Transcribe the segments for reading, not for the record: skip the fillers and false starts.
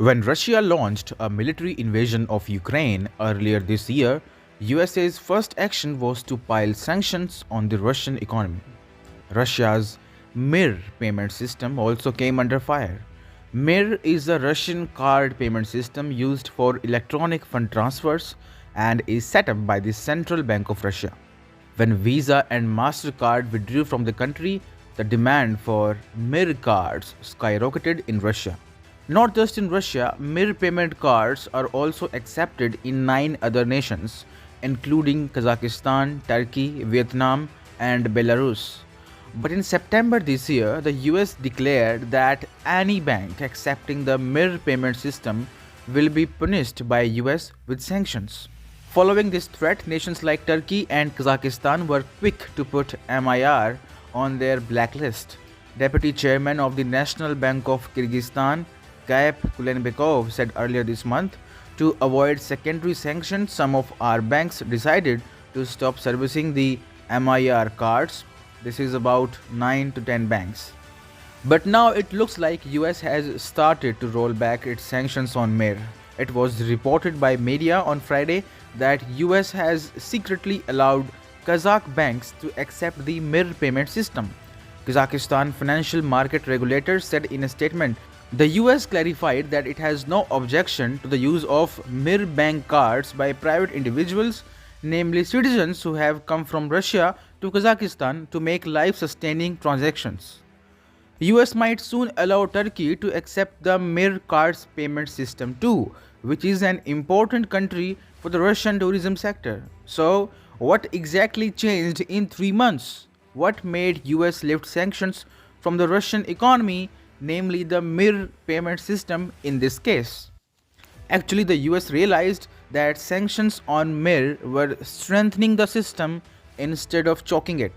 When Russia launched a military invasion of Ukraine earlier this year, USA's first action was to pile sanctions on the Russian economy. Russia's Mir payment system also came under fire. Mir is a Russian card payment system used for electronic fund transfers and is set up by the Central Bank of Russia. When Visa and Mastercard withdrew from the country, the demand for Mir cards skyrocketed in Russia. Not just in Russia, Mir payment cards are also accepted in 9 other nations, including Kazakhstan, Turkey, Vietnam, and Belarus. But in September this year, the US declared that any bank accepting the Mir payment system will be punished by US with sanctions. Following this threat, nations like Turkey and Kazakhstan were quick to put MIR on their blacklist. Deputy Chairman of the National Bank of Kyrgyzstan, Kaiyp Kulenbekov, said earlier this month, to avoid secondary sanctions, some of our banks decided to stop servicing the MIR cards. This is about 9 to 10 banks. But now it looks like US has started to roll back its sanctions on Mir. It was reported by media on Friday that US has secretly allowed Kazakh banks to accept the Mir payment system. Kazakhstan financial market regulators said in a statement, the US clarified that it has no objection to the use of Mir bank cards by private individuals, namely citizens who have come from Russia to Kazakhstan to make life-sustaining transactions. US might soon allow Turkey to accept the Mir cards payment system too, which is an important country for the Russian tourism sector. So, what exactly changed in 3 months? What made US lift sanctions from the Russian economy, namely the Mir payment system in this case? Actually, the US realized that sanctions on Mir were strengthening the system instead of choking it.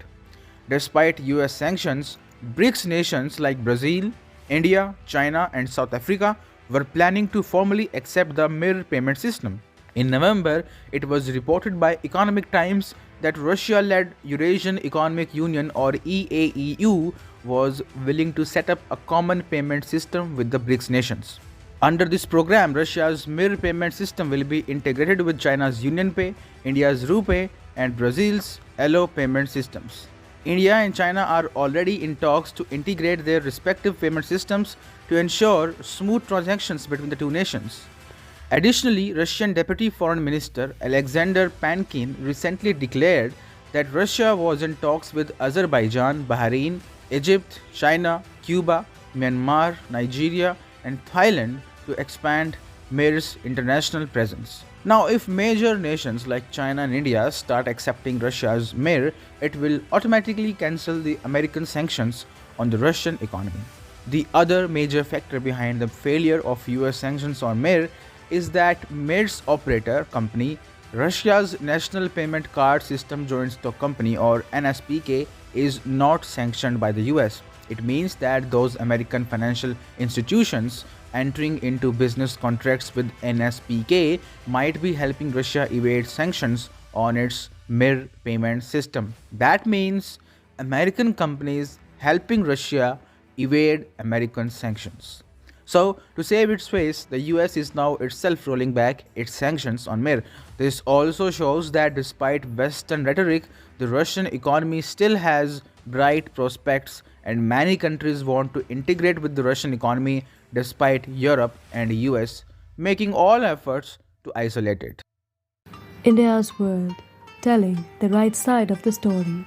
Despite US sanctions, BRICS nations like Brazil, India, China, and South Africa were planning to formally accept the Mir payment system. In November, it was reported by Economic Times that Russia-led Eurasian Economic Union or EAEU was willing to set up a common payment system with the BRICS nations. Under this program, Russia's Mir payment system will be integrated with China's UnionPay, India's RuPay, and Brazil's Elo payment systems. India and China are already in talks to integrate their respective payment systems to ensure smooth transactions between the two nations. Additionally, Russian Deputy Foreign Minister Alexander Pankin recently declared that Russia was in talks with Azerbaijan, Bahrain, Egypt, China, Cuba, Myanmar, Nigeria, and Thailand to expand Mir's international presence. Now, if major nations like China and India start accepting Russia's Mir, it will automatically cancel the American sanctions on the Russian economy. The other major factor behind the failure of US sanctions on Mir is that Mir's operator company, Russia's National Payment Card System Joint Stock Company or NSPK, is not sanctioned by the US. It means that those American financial institutions entering into business contracts with NSPK might be helping Russia evade sanctions on its Mir payment system. That means American companies helping Russia evade American sanctions. So, to save its face, the US is now itself rolling back its sanctions on Mir. This also shows that despite Western rhetoric, the Russian economy still has bright prospects and many countries want to integrate with the Russian economy despite Europe and US making all efforts to isolate it. India's World, telling the right side of the story.